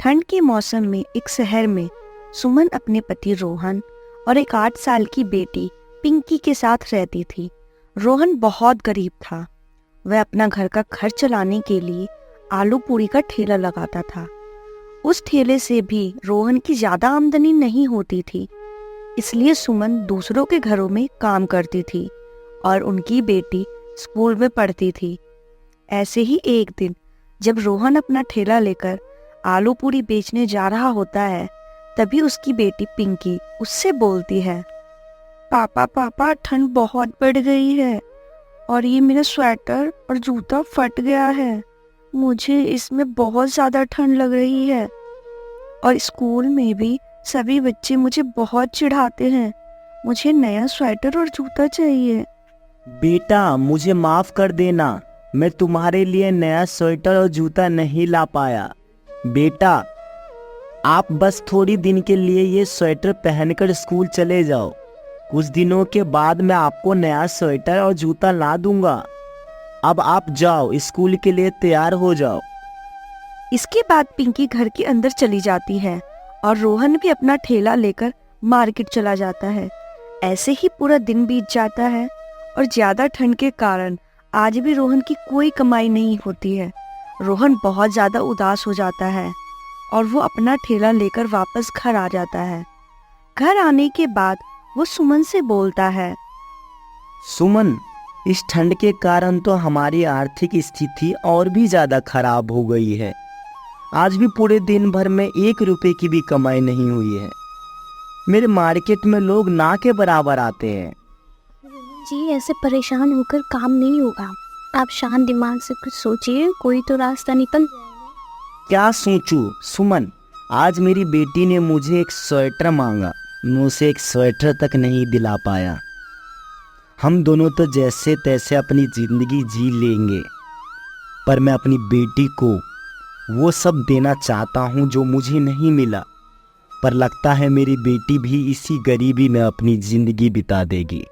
ठंड के मौसम में एक शहर में सुमन अपने पति रोहन और एक 8 साल की बेटी पिंकी के साथ रहती थी। रोहन बहुत गरीब था। वह अपना घर का खर्च चलाने के लिए आलू पूरी का ठेला लगाता था। उस ठेले से भी रोहन की ज्यादा आमदनी नहीं होती थी, इसलिए सुमन दूसरों के घरों में काम करती थी और उनकी बेटी स्कूल में पढ़ती थी। ऐसे ही एक दिन जब रोहन अपना ठेला लेकर आलू पूरी बेचने जा रहा होता है, तभी उसकी बेटी पिंकी उससे बोलती है, पापा पापा ठंड बहुत बढ़ गई है और ये मेरा स्वेटर और जूता फट गया है। मुझे इसमें बहुत ज्यादा ठंड लग रही है और स्कूल में भी सभी बच्चे मुझे बहुत चिढ़ाते हैं। मुझे नया स्वेटर और जूता चाहिए। बेटा मुझे माफ कर देना, मैं तुम्हारे लिए नया स्वेटर और जूता नहीं ला पाया। बेटा आप बस थोड़ी दिन के लिए ये स्वेटर पहनकर स्कूल चले जाओ। कुछ दिनों के बाद मैं आपको नया स्वेटर और जूता ला दूंगा। अब आप जाओ, स्कूल के लिए तैयार हो जाओ। इसके बाद पिंकी घर के अंदर चली जाती है और रोहन भी अपना ठेला लेकर मार्केट चला जाता है। ऐसे ही पूरा दिन बीत जाता है और ज्यादा ठंड के कारण आज भी रोहन की कोई कमाई नहीं होती है। रोहन बहुत ज्यादा उदास हो जाता है और वो अपना ठेला लेकर वापस घर आ जाता है। घर आने के बाद वो सुमन से बोलता है, सुमन, इस ठंड के कारण तो हमारी आर्थिक स्थिति और भी ज्यादा खराब हो गई है। आज भी पूरे दिन भर में 1 रुपए की भी कमाई नहीं हुई है। मेरे मार्केट में लोग ना के बराबर आते हैं। जी ऐसे परेशान होकर काम नहीं होगा। आप शांत दिमाग से कुछ सोचिए, कोई तो रास्ता निकल जाएगा। क्या सोचूं सुमन, आज मेरी बेटी ने मुझे एक स्वेटर मांगा, मैं उसे एक स्वेटर तक नहीं दिला पाया। हम दोनों तो जैसे तैसे अपनी जिंदगी जी लेंगे, पर मैं अपनी बेटी को वो सब देना चाहता हूँ जो मुझे नहीं मिला। पर लगता है मेरी बेटी भी इसी गरीबी में अपनी जिंदगी बिता देगी।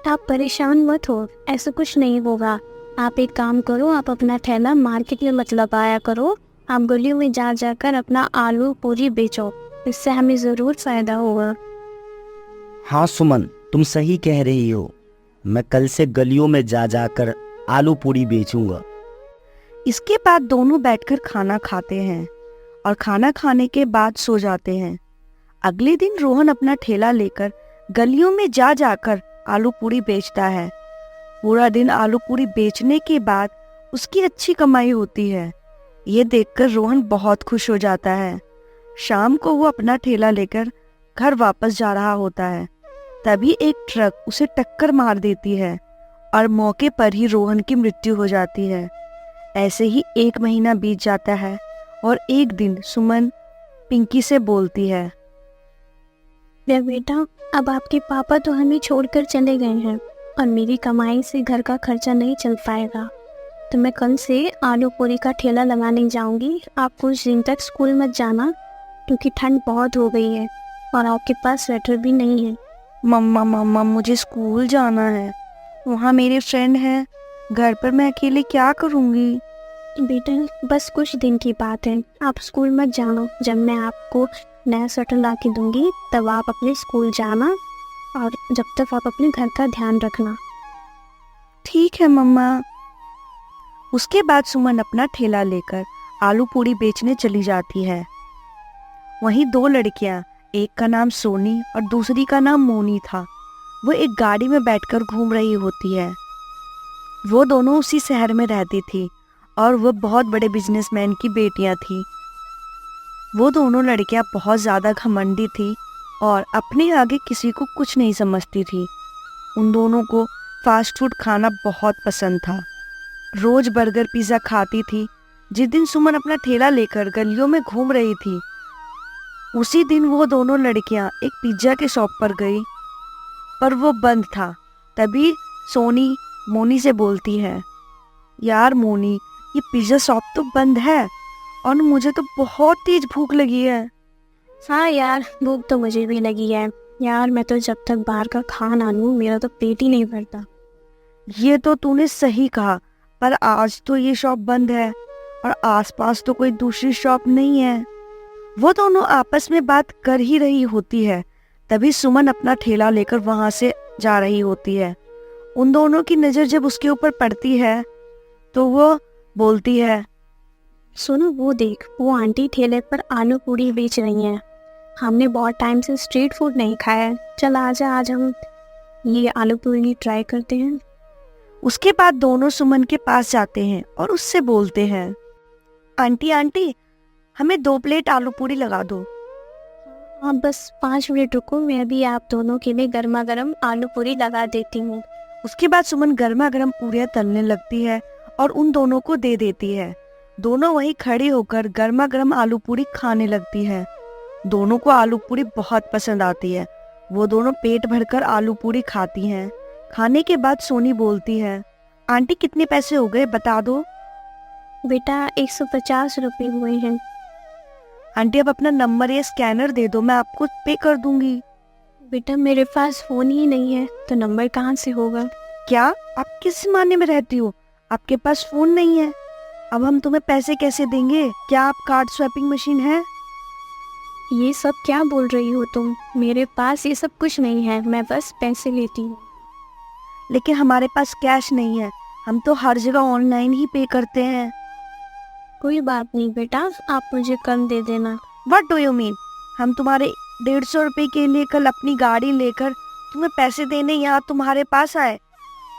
आप परेशान मत हो, ऐसा कुछ नहीं होगा। आप एक काम करो, आप अपना ठेला मार्केट में मत लगाया करो। आप गलियों में जा जाकर अपना आलू पूरी बेचो, इससे हमें ज़रूर फायदा होगा। हाँ सुमन, तुम सही कह रही हो। मैं कल से गलियों में जा जाकर आलू पूरी बेचूंगा। इसके बाद दोनों बैठकर खाना खाते हैं और खाना खाने के बाद सो जाते हैं। अगले दिन रोहन अपना ठेला लेकर गलियों में जा जाकर आलू पूरी बेचता है। पूरा दिन आलू पूरी बेचने के बाद उसकी अच्छी कमाई होती है। ये देखकर रोहन बहुत खुश हो जाता है। शाम को वो अपना ठेला लेकर घर वापस जा रहा होता है, तभी एक ट्रक उसे टक्कर मार देती है और मौके पर ही रोहन की मृत्यु हो जाती है। ऐसे ही 1 महीना बीत जाता है और एक दिन सुमन पिंकी से बोलती है, बेटा अब आपके पापा तो हमें छोड़कर चले गए हैं और मेरी कमाई से घर का खर्चा नहीं चल पाएगा, तो मैं कल से आलू पूरी का ठेला लगाने जाऊंगी। आप कुछ दिन तक स्कूल मत जाना क्योंकि ठंड बहुत हो गई है और आपके पास स्वेटर भी नहीं है। मम्मा मुझे स्कूल जाना है, वहाँ मेरे फ्रेंड हैं। घर पर मैं अकेले क्या करूँगी? बेटा बस कुछ दिन की बात है, आप स्कूल मत जाना। जब मैं आपको नया स्वेटर ला के दूंगी तब आप अपने स्कूल जाना और जब तक आप अपने घर का ध्यान रखना। ठीक है मम्मा। उसके बाद सुमन अपना ठेला लेकर आलू पूरी बेचने चली जाती है। वहीं 2 लड़कियां, एक का नाम सोनी और दूसरी का नाम मोनी था, वो एक गाड़ी में बैठकर घूम रही होती है। वो दोनों उसी शहर में रहती थी और वो बहुत बड़े बिजनेसमैन की बेटियां थी। वो दोनों लड़कियां बहुत ज़्यादा घमंडी थी और अपने आगे किसी को कुछ नहीं समझती थी। उन दोनों को फास्ट फूड खाना बहुत पसंद था। रोज बर्गर पिज़्ज़ा खाती थी। जिस दिन सुमन अपना ठेला लेकर गलियों में घूम रही थी, उसी दिन वो दोनों लड़कियां एक पिज़्ज़ा के शॉप पर गई, पर वो बंद था। तभी सोनी मोनी से बोलती है, यार मोनी, ये पिज़्ज़ा शॉप तो बंद है और मुझे तो बहुत तेज भूख लगी है। हाँ यार, भूख तो मुझे भी लगी है यार। मैं तो जब तक बाहर का खा ना लूँ मेरा तो पेट ही नहीं भरता। ये तो तूने सही कहा, पर आज तो ये शॉप बंद है और आसपास तो कोई दूसरी शॉप नहीं है। वो दोनों आपस में बात कर ही रही होती है, तभी सुमन अपना ठेला लेकर वहां से जा रही होती है। उन दोनों की नजर जब उसके ऊपर पड़ती है तो वो बोलती है, सुनो वो देख, वो आंटी ठेले पर आलू पूरी बेच रही हैं। हमने बहुत टाइम से स्ट्रीट फूड नहीं खाया है, चल आजा आज हम ये आलू पूरी ट्राई करते हैं। उसके बाद दोनों सुमन के पास जाते हैं और उससे बोलते हैं, आंटी आंटी हमें 2 प्लेट आलू पूरी लगा दो। हाँ बस 5 मिनट रुको, मैं भी आप दोनों के लिए गर्मा गर्म आलू पूरी लगा देती हूँ। उसके बाद सुमन गर्मा गर्म पूरियां तलने लगती है और उन दोनों को दे देती है। दोनों वहीं खड़ी होकर गर्मा गर्म आलू पूरी खाने लगती है। दोनों को आलू पूरी बहुत पसंद आती है। वो दोनों पेट भरकर आलू पूरी खाती हैं। खाने के बाद सोनी बोलती है, आंटी कितने पैसे हो गए बता दो। बेटा 150 रुपये हुए हैं। आंटी अब अपना नंबर या स्कैनर दे दो, मैं आपको पे कर दूंगी। बेटा मेरे पास फ़ोन ही नहीं है तो नंबर कहाँ से होगा। क्या आप किस जमाने में रहती हो, आपके पास फोन नहीं है? अब हम तुम्हें पैसे कैसे देंगे? क्या आप कार्ड स्वैपिंग मशीन है? ये सब क्या बोल रही हो तुम? मेरे पास ये सब कुछ नहीं है, मैं बस पैसे लेती हूँ। लेकिन हमारे पास कैश नहीं है, हम तो हर जगह ऑनलाइन ही पे करते हैं। कोई बात नहीं बेटा, आप मुझे कम दे देना। What do you mean? हम तुम्हारे 150 रुपए के लिए कल अपनी गाड़ी लेकर तुम्हें पैसे देने यहाँ तुम्हारे पास आए?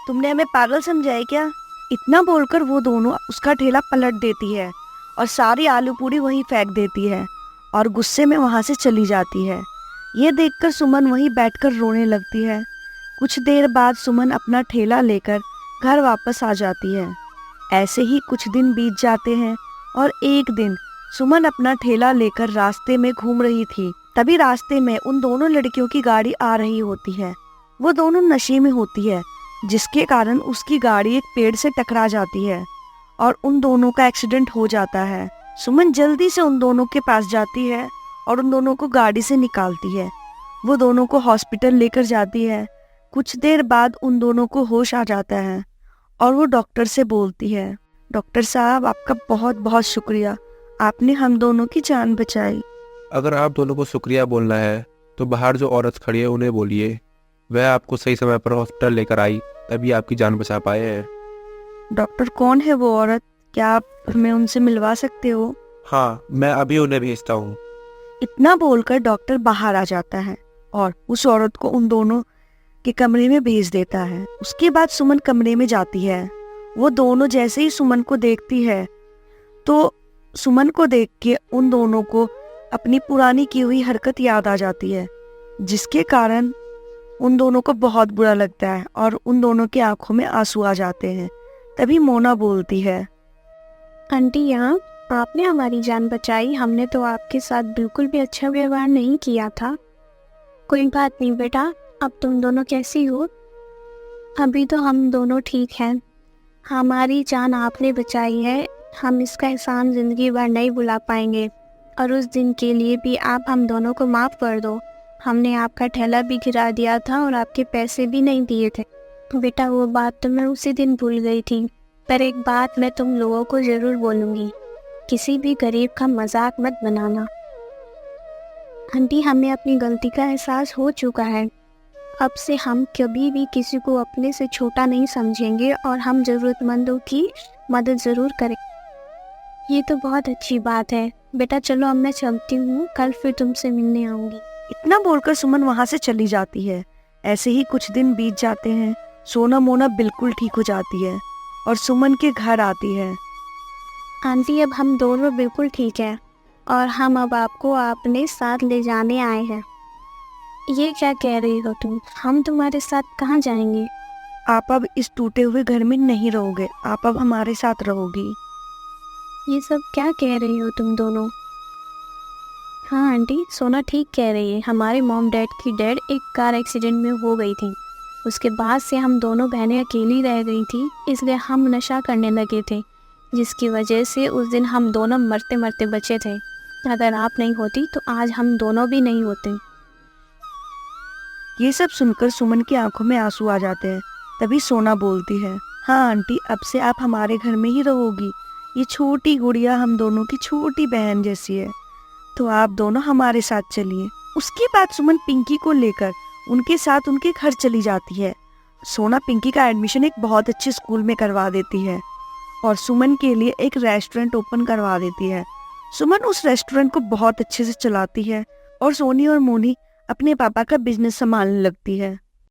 तुमने हमें पागल समझा है क्या? इतना बोलकर वो दोनों उसका ठेला पलट देती है और सारी आलू पूरी वहीं फेंक देती है और गुस्से में वहां से चली जाती है। ये देखकर सुमन वहीं बैठकर रोने लगती है। कुछ देर बाद सुमन अपना ठेला लेकर घर वापस आ जाती है। ऐसे ही कुछ दिन बीत जाते हैं और एक दिन सुमन अपना ठेला लेकर रास्ते में घूम रही थी। तभी रास्ते में उन दोनों लड़कियों की गाड़ी आ रही होती है। वो दोनों नशे में होती है, जिसके कारण उसकी गाड़ी एक पेड़ से टकरा जाती है और उन दोनों का एक्सीडेंट हो जाता है। सुमन जल्दी से उन दोनों के पास जाती है और उन दोनों को गाड़ी से निकालती है। वो दोनों को हॉस्पिटल लेकर जाती है। कुछ देर बाद उन दोनों को होश आ जाता है और वो डॉक्टर से बोलती है, डॉक्टर साहब आपका बहुत बहुत शुक्रिया, आपने हम दोनों की जान बचाई। अगर आप दोनों को शुक्रिया बोलना है तो बाहर जो औरत खड़ी है उन्हें बोलिए, वह आपको सही समय पर हॉस्पिटल लेकर आई, तभी आपकी जान बचा पाए हैं। डॉक्टर कौन है वो औरत? क्या आप हमें उनसे मिलवा सकते हो? हाँ, मैं अभी उन्हें भेजता हूँ। इतना बोलकर डॉक्टर बाहर आ जाता है और उस औरत को उन दोनों के कमरे में भेज देता है। उसके बाद सुमन कमरे में जाती है। वो दोनों जैसे ही सुमन को देखती है तो सुमन को देख के उन दोनों को अपनी पुरानी की हुई हरकत याद आ जाती है, जिसके कारण उन दोनों को बहुत बुरा लगता है और उन दोनों की आंखों में आंसू आ जाते हैं। तभी मोना बोलती है, आंटी यहाँ आपने हमारी जान बचाई, हमने तो आपके साथ बिल्कुल भी अच्छा व्यवहार नहीं किया था। कोई बात नहीं बेटा, अब तुम दोनों कैसी हो? अभी तो हम दोनों ठीक हैं। हमारी जान आपने बचाई है, हम इसका एहसान ज़िंदगी भर नहीं भुला पाएंगे और उस दिन के लिए भी आप हम दोनों को माफ़ कर दो। हमने आपका ठेला भी गिरा दिया था और आपके पैसे भी नहीं दिए थे। बेटा वो बात तो मैं उसी दिन भूल गई थी, पर एक बात मैं तुम लोगों को ज़रूर बोलूँगी, किसी भी गरीब का मजाक मत बनाना। आंटी हमें अपनी गलती का एहसास हो चुका है, अब से हम कभी भी किसी को अपने से छोटा नहीं समझेंगे और हम ज़रूरतमंदों की मदद ज़रूर करें। ये तो बहुत अच्छी बात है बेटा, चलो अब मैं चलती हूँ, कल फिर तुमसे मिलने आऊँगी। इतना बोलकर सुमन वहां से चली जाती है। ऐसे ही कुछ दिन बीत जाते हैं। सोना मोना बिल्कुल ठीक हो जाती है और सुमन के घर आती है। आंटी अब हम दोनों बिल्कुल ठीक हैं और हम अब आपको अपने साथ ले जाने आए हैं। ये क्या कह रही हो तुम? हम तुम्हारे साथ कहाँ जाएंगे? आप अब इस टूटे हुए घर में नहीं रहोगे, आप अब हमारे साथ रहोगी। ये सब क्या कह रही हो तुम दोनों? हाँ आंटी, सोना ठीक कह रही है। हमारे मॉम डैड की डेड एक कार एक्सीडेंट में हो गई थी। उसके बाद से हम दोनों बहनें अकेली रह गई थी, इसलिए हम नशा करने लगे थे, जिसकी वजह से उस दिन हम दोनों मरते मरते बचे थे। अगर आप नहीं होती तो आज हम दोनों भी नहीं होते। ये सब सुनकर सुमन की आंखों में आंसू आ जाते हैं। तभी सोना बोलती है, हाँ आंटी, अब से आप हमारे घर में ही रहोगी। ये छोटी गुड़िया हम दोनों की छोटी बहन जैसी है। तो आप दोनों हमारे साथ चलिए। उसके बाद सुमन पिंकी को लेकर उनके साथ उनके घर चली जाती है। सोना पिंकी का एडमिशन एक बहुत अच्छे स्कूल में करवा देती है और सुमन के लिए एक रेस्टोरेंट ओपन करवा देती है। सुमन उस रेस्टोरेंट को बहुत अच्छे से चलाती है और सोनी और मोनी अपने पापा का बिजनेस संभालने लगती है।